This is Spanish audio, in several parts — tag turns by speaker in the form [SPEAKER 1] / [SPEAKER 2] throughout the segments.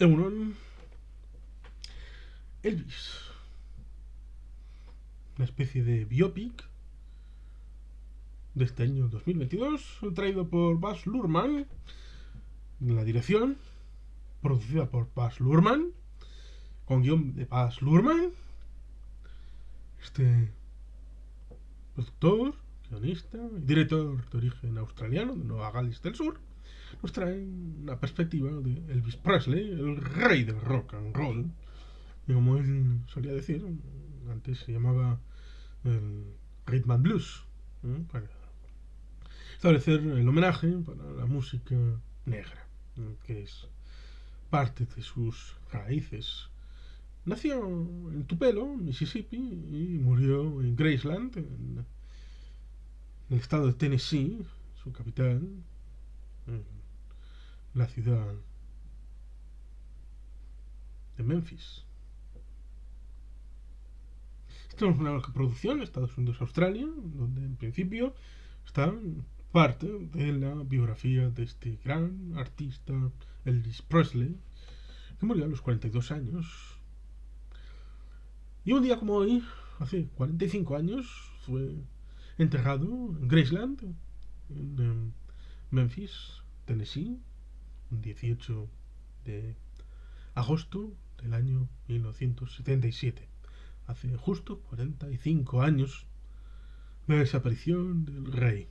[SPEAKER 1] Euron, Elvis, una especie de biopic de este año 2022, traído por Baz Luhrmann, en la dirección, producida por Baz Luhrmann, con guión de Baz Luhrmann, este productor, guionista y director de origen australiano de Nueva Gales del Sur, nos trae una perspectiva de Elvis Presley, el rey del rock and roll, y como él solía decir, antes se llamaba el Rhythm and Blues, para establecer el homenaje para la música negra, que es parte de sus raíces. Nació en Tupelo, Mississippi, y murió en Graceland, en el estado de Tennessee, su capital, en la ciudad de Memphis. Esto es una producción Estados Unidos-Australia, donde en principio está parte de la biografía de este gran artista Elvis Presley, que murió a los 42 años. Y un día como hoy, hace 45 años, fue enterrado en Graceland, en Memphis, Tennessee, el 18 de agosto del año 1977. Hace justo 45 años de la desaparición del rey.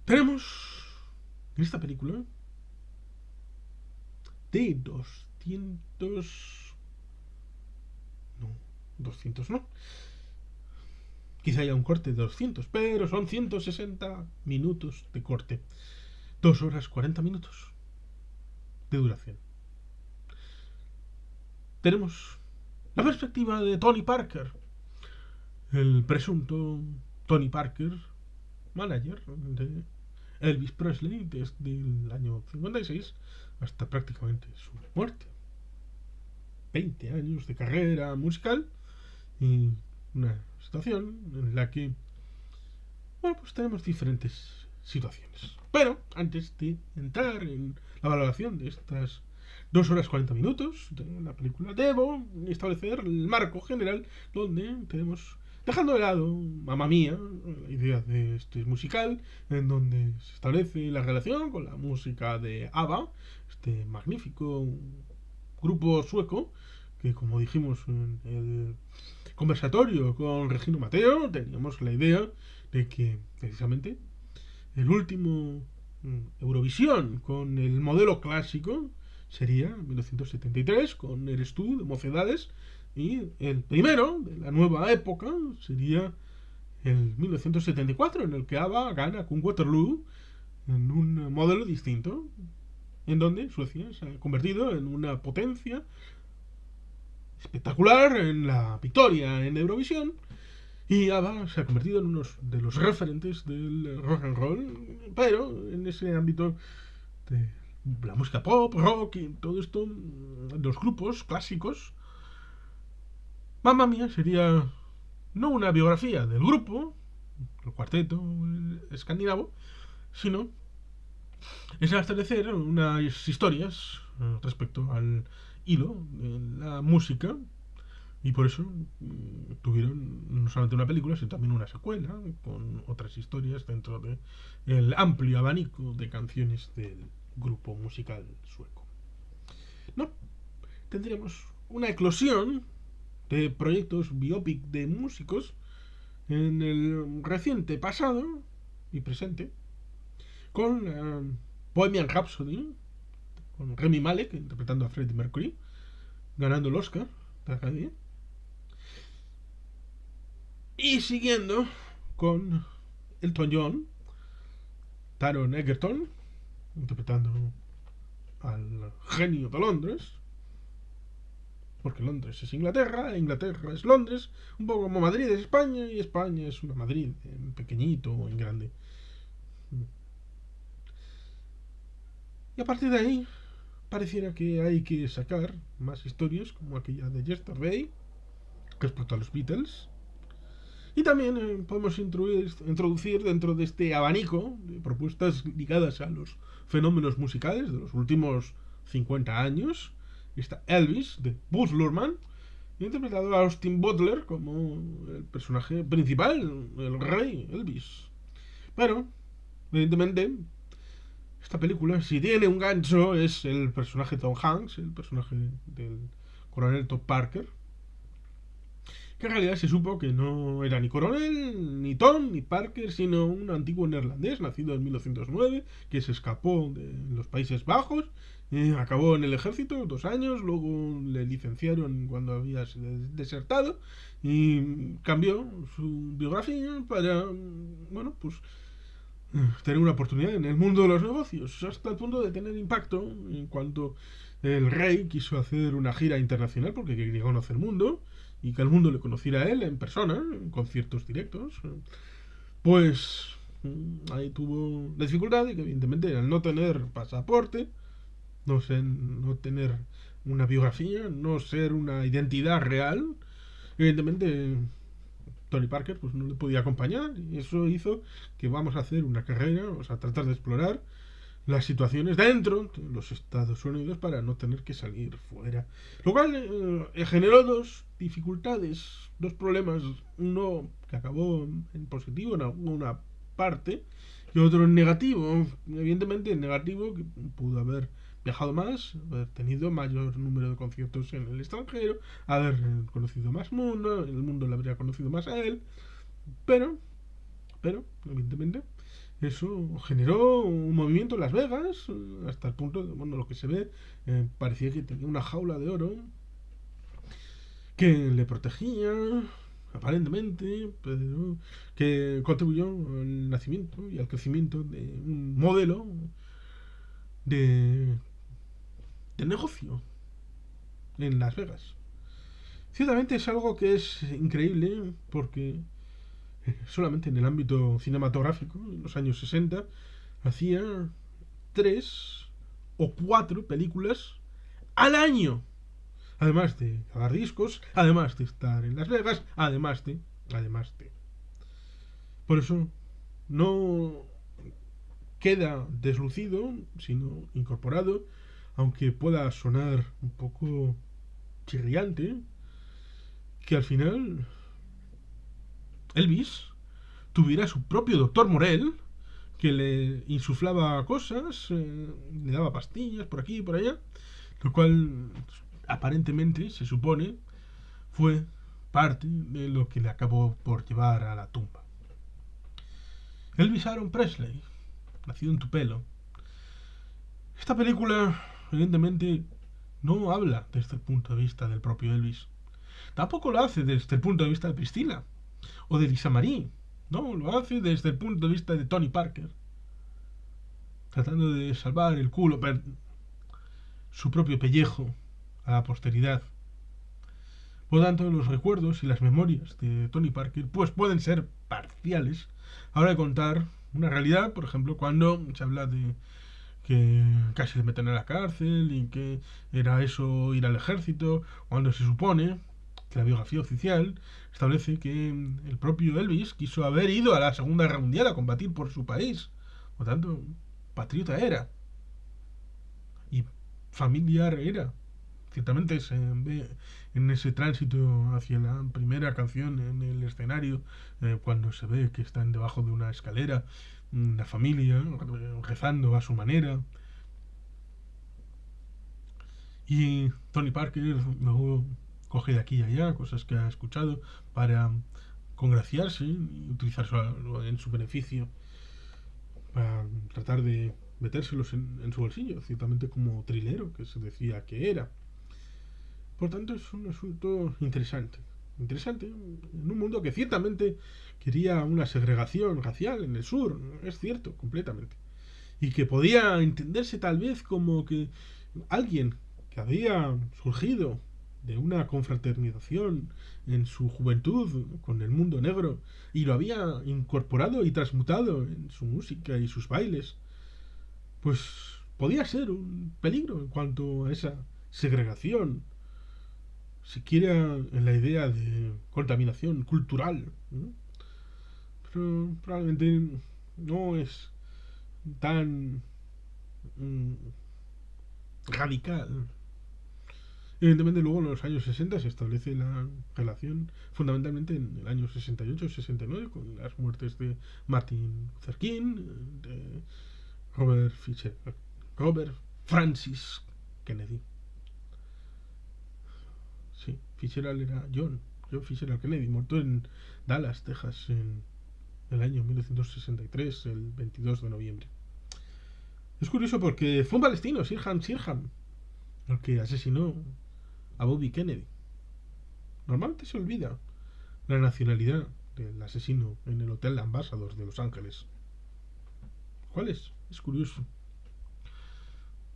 [SPEAKER 1] Tenemos en esta película de 200... No, 200 no. Quizá haya un corte de 200, pero son 160 minutos de corte. 2 horas 40 minutos de duración. Tenemos la perspectiva de Tony Parker, el presunto Tony Parker, manager de Elvis Presley desde el año 56 hasta prácticamente su muerte. 20 años de carrera musical y una situación en la que, bueno, pues tenemos diferentes situaciones. Pero antes de entrar en la valoración de estas 2 horas 40 minutos de la película, debo establecer el marco general donde tenemos, dejando de lado, mamma mía, la idea de este musical, en donde se establece la relación con la música de ABBA, este magnífico grupo sueco, que como dijimos en el conversatorio con Regino Mateo, teníamos la idea de que precisamente el último Eurovisión con el modelo clásico sería 1973 con Eres tú de Mocedades, y el primero de la nueva época sería el 1974, en el que ABBA gana con Waterloo en un modelo distinto, en donde Suecia se ha convertido en una potencia espectacular en la victoria en Eurovisión, y ABBA se ha convertido en uno de los referentes del rock and roll, pero en ese ámbito de la música pop, rock y todo esto, los grupos clásicos. Mamma Mía sería no una biografía del grupo, el cuarteto escandinavo, sino es establecer unas historias respecto al hilo de la música, y por eso tuvieron no solamente una película, sino también una secuela con otras historias dentro del amplio abanico de canciones del grupo musical sueco. No, tendríamos una eclosión de proyectos biopic de músicos en el reciente pasado y presente, con Bohemian Rhapsody, con Rami Malek interpretando a Freddie Mercury, ganando el Oscar de la Academia, y siguiendo con Elton John, Taron Egerton interpretando al genio de Londres, porque Londres es Inglaterra, Inglaterra es Londres, un poco como Madrid es España y España es una Madrid en pequeñito o en grande. Y a partir de ahí pareciera que hay que sacar más historias como aquella de Yesterday respecto a los Beatles. Y también podemos introducir dentro de este abanico de propuestas ligadas a los fenómenos musicales de los últimos 50 años. Está Elvis, de Baz Luhrmann, y ha interpretado a Austin Butler como el personaje principal, el rey Elvis. Pero, evidentemente, esta película, si tiene un gancho, es el personaje Tom Hanks, el personaje del coronel Tom Parker, que en realidad se supo que no era ni coronel, ni Tom, ni Parker, sino un antiguo neerlandés nacido en 1909, que se escapó de los Países Bajos, acabó en el ejército 2 años, luego le licenciaron cuando había desertado y cambió su biografía para, bueno, pues tener una oportunidad en el mundo de los negocios, hasta el punto de tener impacto en cuanto el rey quiso hacer una gira internacional porque quería conocer el mundo y que el mundo le conociera a él en persona, en conciertos directos. Pues ahí tuvo la dificultad de que evidentemente al no tener pasaporte, no tener una biografía, no ser una identidad real, evidentemente Tony Parker pues no le podía acompañar y eso hizo que vamos a hacer una carrera, vamos a tratar de explorar las situaciones dentro de los Estados Unidos para no tener que salir fuera. Lo cual generó dos dificultades, dos problemas. Uno que acabó en positivo en alguna parte y otro en negativo. Evidentemente en negativo, que pudo haber viajado más, haber tenido mayor número de conciertos en el extranjero, haber conocido más mundo, el mundo le habría conocido más a él, pero, evidentemente, eso generó un movimiento en Las Vegas, hasta el punto de, bueno, lo que se ve, parecía que tenía una jaula de oro que le protegía, aparentemente, pero que contribuyó al nacimiento y al crecimiento de un modelo de, de negocio en Las Vegas. Ciertamente es algo que es increíble porque solamente en el ámbito cinematográfico, en los años 60, hacía 3 o 4 películas al año. Además de grabar discos, además de estar en Las Vegas, además de. Por eso no queda deslucido, sino incorporado, aunque pueda sonar un poco chirriante, que al final Elvis tuviera su propio doctor Morel, que le insuflaba cosas, le daba pastillas por aquí y por allá, lo cual aparentemente se supone fue parte de lo que le acabó por llevar a la tumba. Elvis Aaron Presley, nacido en Tupelo. Esta película, evidentemente, no habla desde el punto de vista del propio Elvis. Tampoco lo hace desde el punto de vista de Priscilla o de Lisa Marie. No, lo hace desde el punto de vista de Tony Parker, tratando de salvar el culo, su propio pellejo a la posteridad. Por lo tanto, los recuerdos y las memorias de Tony Parker pues pueden ser parciales a la hora de contar una realidad, por ejemplo, cuando se habla de que casi le meten a la cárcel y que era eso ir al ejército, cuando se supone que la biografía oficial establece que el propio Elvis quiso haber ido a la Segunda Guerra Mundial a combatir por su país. Por lo tanto, patriota era y familiar era. Ciertamente se ve en ese tránsito hacia la primera canción en el escenario, cuando se ve que están debajo de una escalera, la familia rezando a su manera. Y Tony Parker luego coge de aquí y allá cosas que ha escuchado para congraciarse y utilizarlo en su beneficio, para tratar de metérselos en su bolsillo, ciertamente como trilero que se decía que era. Por tanto, es un asunto interesante. Interesante en un mundo que ciertamente quería una segregación racial en el sur, es cierto, completamente. Y que podía entenderse tal vez como que alguien que había surgido de una confraternización en su juventud con el mundo negro y lo había incorporado y transmutado en su música y sus bailes, pues podía ser un peligro en cuanto a esa segregación, siquiera en la idea de contaminación cultural, ¿no? Pero probablemente no es tan radical. Evidentemente luego en los años 60 se establece la relación fundamentalmente en el año 68-69 con las muertes de Martin Luther King, de Robert Francis Kennedy. Sí, Fitzgerald era John Fitzgerald Kennedy, muerto en Dallas, Texas, en el año 1963, el 22 de noviembre. Es curioso porque fue un palestino, Sirhan, el que asesinó a Bobby Kennedy. Normalmente se olvida la nacionalidad del asesino en el Hotel Ambassador de Los Ángeles. ¿Cuál es? Es curioso.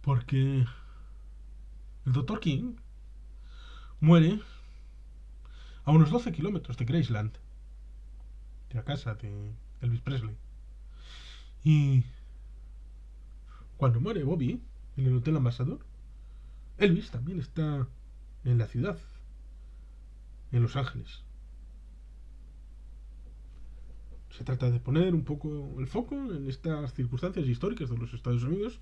[SPEAKER 1] Porque el Dr. King muere a unos 12 kilómetros de Graceland, de la casa de Elvis Presley. Y cuando muere Bobby en el Hotel Ambassador, Elvis también está en la ciudad, en Los Ángeles. Se trata de poner un poco el foco en estas circunstancias históricas de los Estados Unidos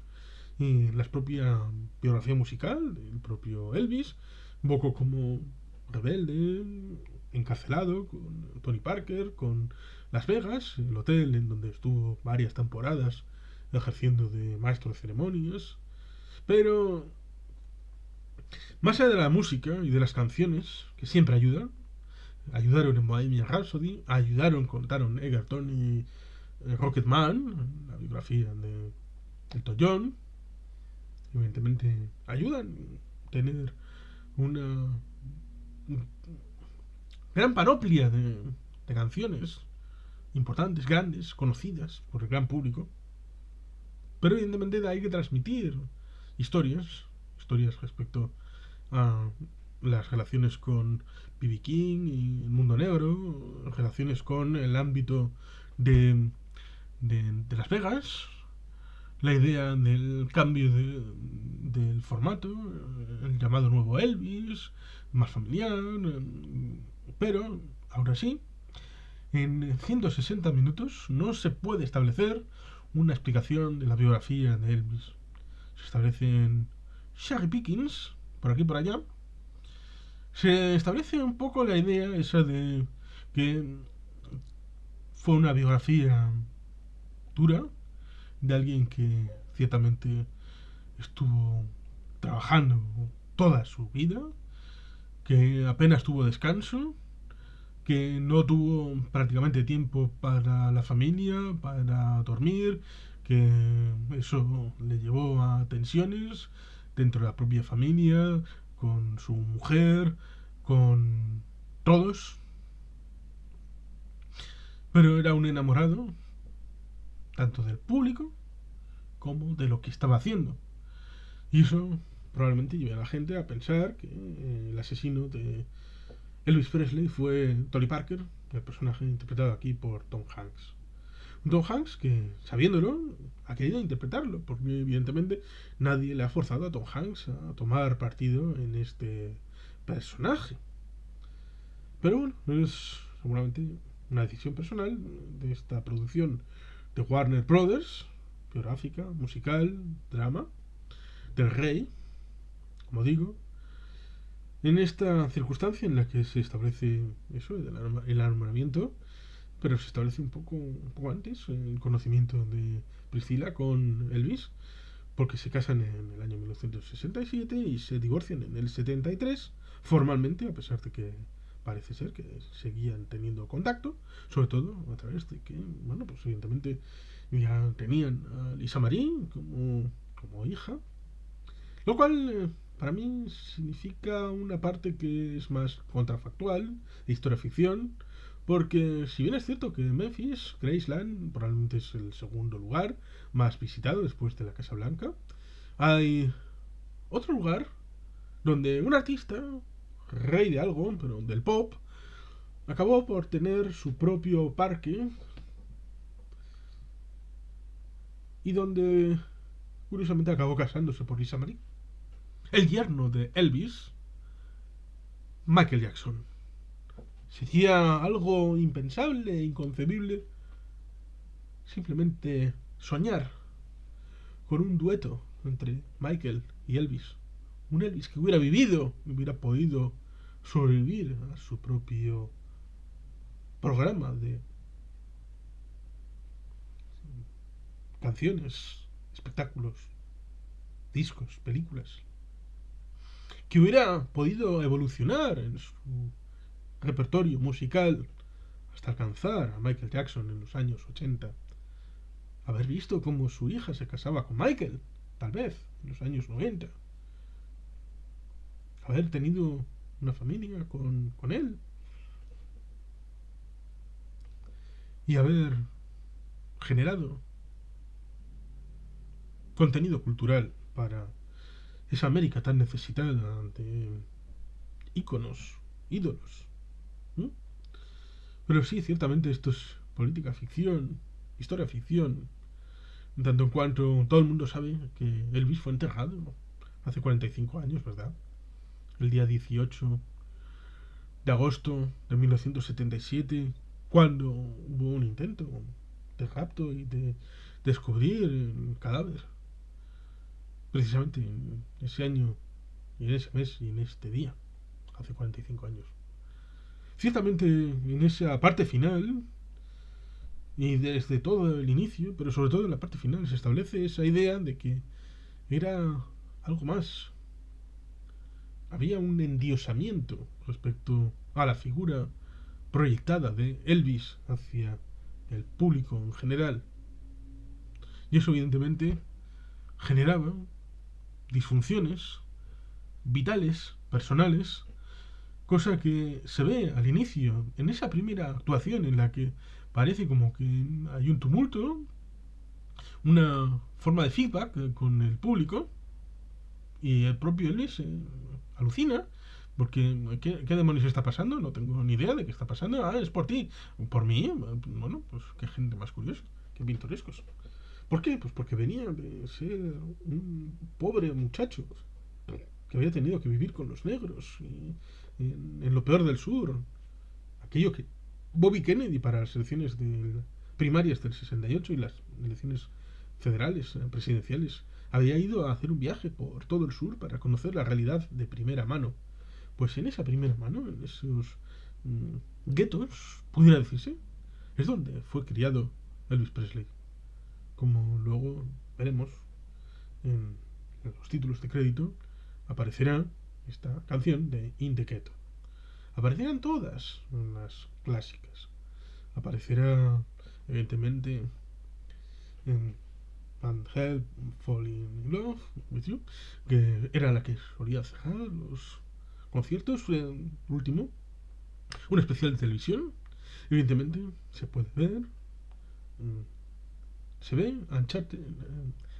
[SPEAKER 1] y la propia biografía musical del propio Elvis, un poco como rebelde, encarcelado con Tony Parker, con Las Vegas, el hotel en donde estuvo varias temporadas ejerciendo de maestro de ceremonias. Pero más allá de la música y de las canciones, que siempre ayudaron en Bohemian Rhapsody, contaron Egerton y Rocketman, la biografía de Elton John, evidentemente ayudan a tener una gran panoplia de canciones importantes, grandes, conocidas por el gran público, pero evidentemente hay que transmitir historias respecto a las relaciones con B.B. King y el mundo negro, relaciones con el ámbito de Las Vegas, la idea del cambio del formato, el llamado nuevo Elvis, más familiar, pero ahora sí, en 160 minutos no se puede establecer una explicación de la biografía de Elvis. Se establecen cherry pickings, por aquí y por allá. Se establece un poco la idea esa de que fue una biografía dura de alguien que ciertamente estuvo trabajando toda su vida, que apenas tuvo descanso, que no tuvo prácticamente tiempo para la familia, para dormir, que eso le llevó a tensiones dentro de la propia familia, con su mujer, con todos. Pero era un enamorado tanto del público como de lo que estaba haciendo. Y eso probablemente lleve a la gente a pensar que el asesino de Elvis Presley fue Tony Parker, el personaje interpretado aquí por Tom Hanks. Un Tom Hanks que, sabiéndolo, ha querido interpretarlo, porque evidentemente nadie le ha forzado a Tom Hanks a tomar partido en este personaje. Pero bueno, es seguramente una decisión personal de esta producción de Warner Brothers, biográfica, musical, drama, del rey, como digo, en esta circunstancia en la que se establece eso, el enamoramiento, pero se establece un poco antes el conocimiento de Priscila con Elvis, porque se casan en el año 1967 y se divorcian en el 73, formalmente, a pesar de que parece ser que seguían teniendo contacto, sobre todo a través de que, bueno, pues evidentemente ya tenían a Lisa Marie como hija, lo cual para mí significa una parte que es más contrafactual, de historia ficción, porque si bien es cierto que Memphis, Graceland, probablemente es el segundo lugar más visitado después de la Casa Blanca, hay otro lugar donde un artista, rey de algo, pero del pop, acabó por tener su propio parque y donde curiosamente acabó casándose por Lisa Marie. El yerno de Elvis, Michael Jackson. Sería algo impensable, inconcebible, simplemente soñar con un dueto entre Michael y Elvis. Un Elvis que hubiera vivido, hubiera podido sobrevivir a su propio programa de canciones, espectáculos, discos, películas, que hubiera podido evolucionar en su repertorio musical hasta alcanzar a Michael Jackson en los años 80, haber visto cómo su hija se casaba con Michael, tal vez, en los años 90, haber tenido una familia con él y haber generado contenido cultural para esa América tan necesitada de íconos, ídolos. ¿Mm? Pero sí, ciertamente esto es política ficción, historia ficción, en tanto en cuanto todo el mundo sabe que Elvis fue enterrado hace 45 años, ¿verdad? El día 18 de agosto de 1977, cuando hubo un intento de rapto y de descubrir el cadáver. Precisamente en ese año, y en ese mes, y en este día, hace 45 años. Ciertamente en esa parte final, y desde todo el inicio, pero sobre todo en la parte final, se establece esa idea de que era algo más. Había un endiosamiento respecto a la figura proyectada de Elvis hacia el público en general. Y eso evidentemente generaba disfunciones vitales, personales, cosa que se ve al inicio, en esa primera actuación en la que parece como que hay un tumulto, una forma de feedback con el público, y el propio Elvis alucina, porque ¿qué demonios está pasando? No tengo ni idea de qué está pasando. Ah, es por ti. ¿Por mí? Bueno, pues qué gente más curiosa, qué pintorescos. ¿Por qué? Pues porque venía de ser un pobre muchacho que había tenido que vivir con los negros en lo peor del sur. Aquello que Bobby Kennedy para las elecciones primarias del 68 y las elecciones federales, presidenciales, había ido a hacer un viaje por todo el sur para conocer la realidad de primera mano. Pues en esa primera mano, en esos guetos, pudiera decirse, es donde fue criado Elvis Presley. Como luego veremos en los títulos de crédito, aparecerá esta canción de In the Ghetto. Aparecerán todas las clásicas. Aparecerá, evidentemente, en Can't Help Falling in Love with You, que era la que solía cerrar los conciertos. Último, un especial de televisión. Evidentemente, se puede ver. Se ve Uncharted,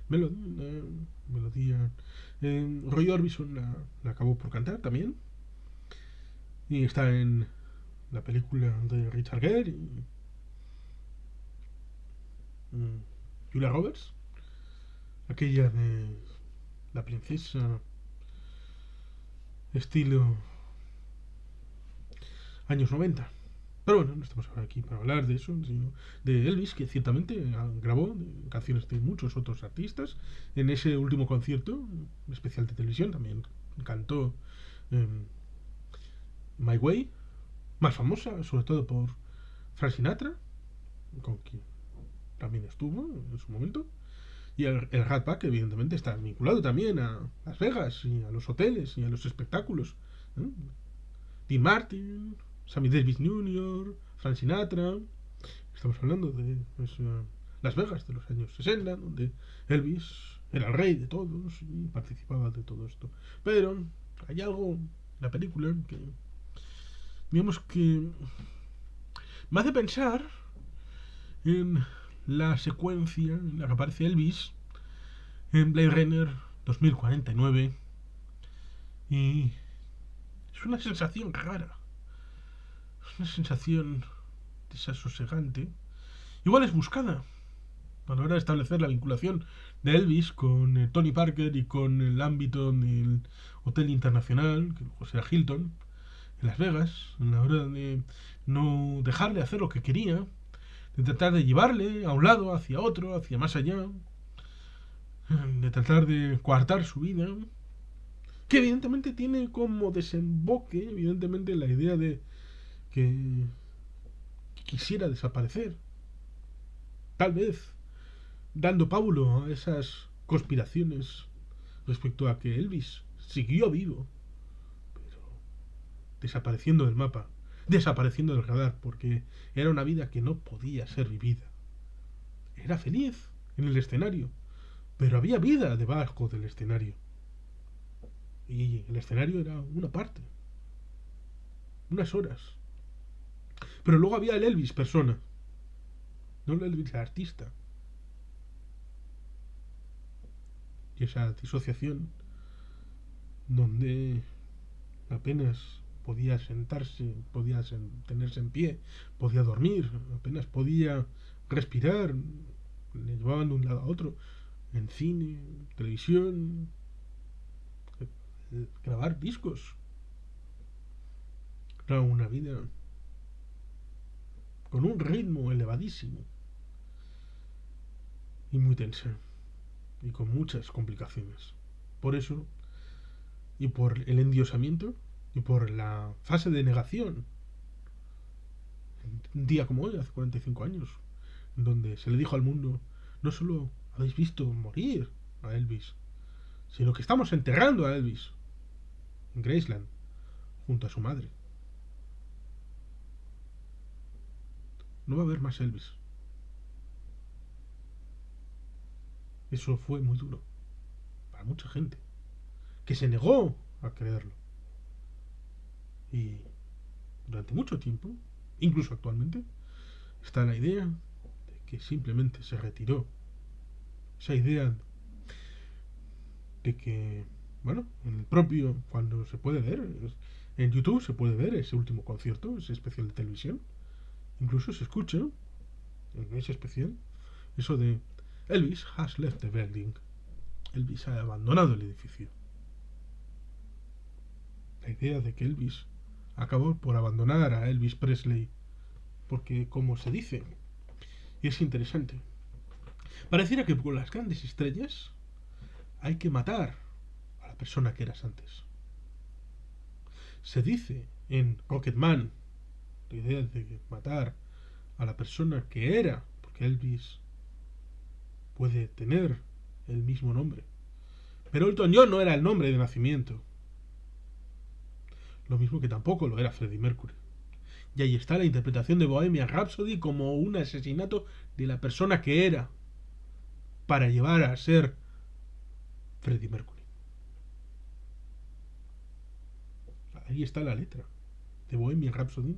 [SPEAKER 1] melodía. Roy Orbison la acabó por cantar también. Y está en la película de Richard Gere y Julia Roberts, aquella de la princesa estilo años 90. Pero bueno, no estamos ahora aquí para hablar de eso, sino de Elvis, que ciertamente grabó canciones de muchos otros artistas. En ese último concierto especial de televisión también cantó My Way, más famosa sobre todo por Frank Sinatra, con quien también estuvo en su momento. Y el Rat Pack, evidentemente, está vinculado también a Las Vegas y a los hoteles y a los espectáculos. Dean Martin, Sammy Davis Jr., Frank Sinatra. Estamos hablando de Las Vegas de los años 60, donde Elvis era el rey de todos y participaba de todo esto. Pero hay algo en la película que, digamos que me hace pensar en la secuencia en la que aparece Elvis en Blade Runner 2049 y es una sensación rara, es una sensación desasosegante, igual es buscada a la hora de establecer la vinculación de Elvis con Tony Parker y con el ámbito del Hotel Internacional, que luego será Hilton, en Las Vegas, a la hora de no dejarle hacer lo que quería, de tratar de llevarle a un lado, hacia otro, hacia más allá. de tratar de coartar su vida, que evidentemente tiene como desemboque, evidentemente, la idea de que quisiera desaparecer, tal vez dando pábulo a esas conspiraciones respecto a que Elvis siguió vivo, pero desapareciendo del mapa, desapareciendo del radar, porque era una vida que no podía ser vivida. Era feliz en el escenario, pero había vida debajo del escenario. Y el escenario era una parte, unas horas. Pero luego había el Elvis persona, no el Elvis artista. Y esa disociación donde apenas podía sentarse, podía tenerse en pie, podía dormir, apenas podía respirar, le llevaban de un lado a otro, en cine, televisión, grabar discos. Era una vida con un ritmo elevadísimo y muy tensa y con muchas complicaciones. Por eso, y por el endiosamiento, y por la fase de negación, un día como hoy, hace 45 años, donde se le dijo al mundo, no solo habéis visto morir a Elvis, sino que estamos enterrando a Elvis en Graceland, junto a su madre. No va a haber más Elvis. Eso fue muy duro para mucha gente, que se negó a creerlo. Y durante mucho tiempo, incluso actualmente, está la idea de que simplemente se retiró. Esa idea de que, bueno, en el propio, cuando se puede ver, en YouTube se puede ver ese último concierto, ese especial de televisión. Incluso se escucha en ese especial eso de Elvis has left the building. Elvis ha abandonado el edificio. La idea de que Elvis acabó por abandonar a Elvis Presley, porque como se dice, y es interesante, pareciera que con las grandes estrellas hay que matar a la persona que eras antes. Se dice en Rocketman la idea de matar a la persona que era, porque Elvis puede tener el mismo nombre. Pero Elton John no era el nombre de nacimiento. Lo mismo que tampoco lo era Freddie Mercury. Y ahí está la interpretación de Bohemian Rhapsody como un asesinato de la persona que era para llevar a ser Freddie Mercury. Ahí está la letra de Bohemian Rhapsody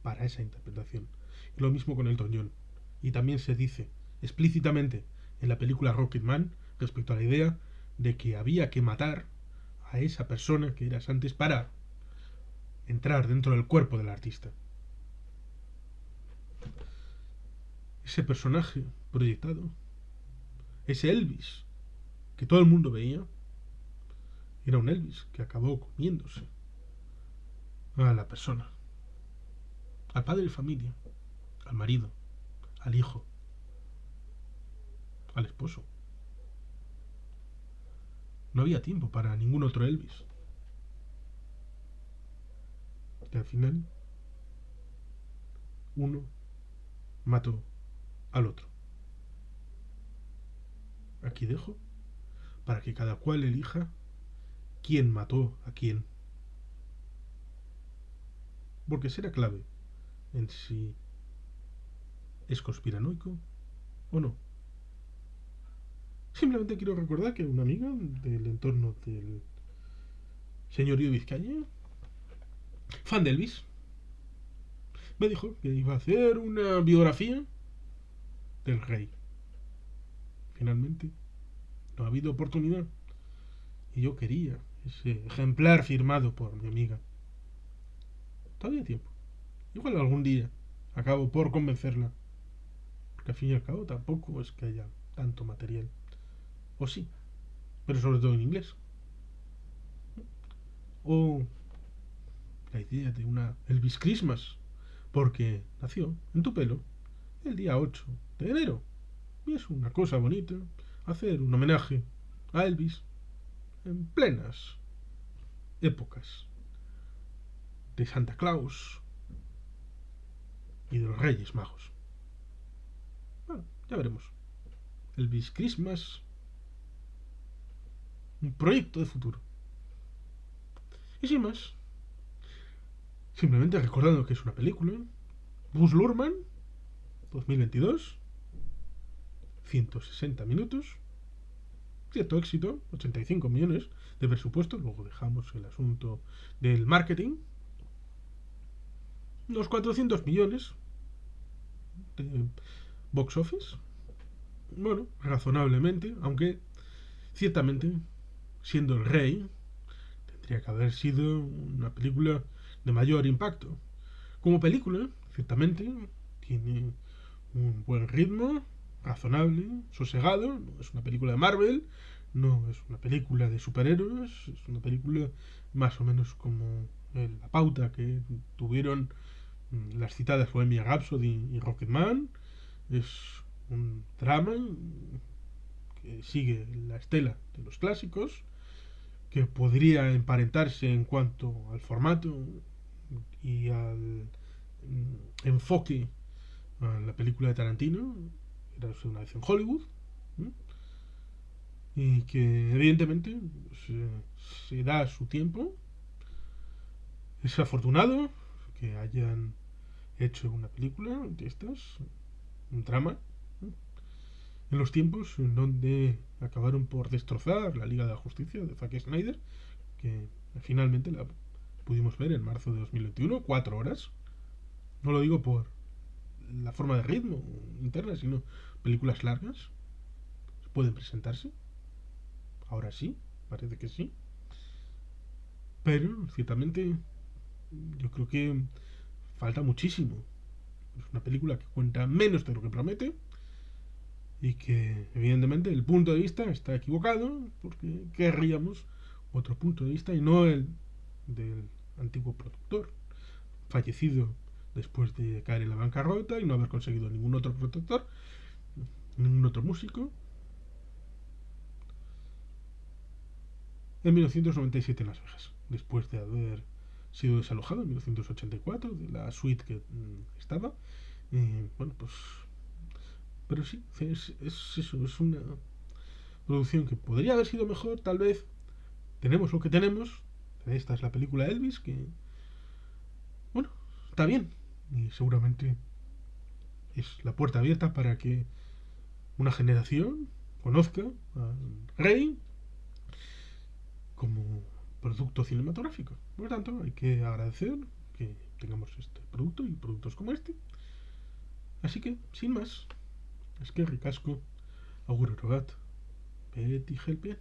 [SPEAKER 1] para esa interpretación. Y lo mismo con Elton John. Y también se dice explícitamente en la película Rocketman respecto a la idea de que había que matar a esa persona que eras antes para entrar dentro del cuerpo del artista. Ese personaje proyectado, ese Elvis que todo el mundo veía, era un Elvis que acabó comiéndose a la persona, al padre de familia, al marido, al hijo, al esposo. No había tiempo para ningún otro Elvis. Y al final, uno mató al otro. Aquí dejo para que cada cual elija quién mató a quién. Porque será clave en si es conspiranoico o no. Simplemente quiero recordar que una amiga del entorno del señorío Vizcaya, fan de Elvis, me dijo que iba a hacer una biografía del rey. Finalmente, no ha habido oportunidad. Y yo quería ese ejemplar firmado por mi amiga. Todavía hay tiempo. Igual algún día acabo por convencerla. Porque al fin y al cabo tampoco es que haya tanto material. O sí, pero sobre todo en inglés. O la idea de una Elvis Christmas. Porque nació en Tupelo el día 8 de enero. Y es una cosa bonita. hacer un homenaje a Elvis en plenas épocas de Santa Claus y de los Reyes Magos. Bueno, ya veremos. Elvis Christmas, un proyecto de futuro. Y sin más, simplemente recordando que es una película. Buzz Luhrmann, 2022, 160 minutos, cierto éxito, 85 millones de presupuesto, luego dejamos el asunto del marketing, unos 400 millones de box office, bueno, razonablemente, aunque ciertamente, siendo el rey, tendría que haber sido una película de mayor impacto. Como película, ciertamente, tiene un buen ritmo, razonable, sosegado, no es una película de Marvel, no es una película de superhéroes, es una película más o menos como la pauta que tuvieron las citadas Bohemian Rhapsody y Rocketman. Es un drama que sigue la estela de los clásicos, que podría emparentarse en cuanto al formato y al enfoque a la película de Tarantino, era una vez en Hollywood, ¿no? Y que evidentemente se da su tiempo. Es afortunado que hayan hecho una película de estas, un drama, ¿no? En los tiempos en donde acabaron por destrozar la Liga de la Justicia de Zack Snyder, que finalmente la pudimos ver en marzo de 2021, 4 horas. No lo digo por la forma de ritmo interna, sino películas largas pueden presentarse. Ahora sí, parece que sí. Pero, ciertamente, yo creo que falta muchísimo. Es una película que cuenta menos de lo que promete y que, evidentemente, el punto de vista está equivocado porque querríamos otro punto de vista y no el del antiguo productor, fallecido después de caer en la bancarrota y no haber conseguido ningún otro productor, ningún otro músico. En 1997 en Las Vegas, después de haber sido desalojado en 1984 de la suite que estaba. Bueno, pues. Pero sí, es eso, es una producción que podría haber sido mejor, tal vez. Tenemos lo que tenemos. Esta es la película Elvis, que. Bueno, está bien. Y seguramente es la puerta abierta para que una generación conozca al rey como producto cinematográfico. Por lo tanto, hay que agradecer que tengamos este producto y productos como este. Así que, sin más, es que ricasco, agur orobat, beti helpien.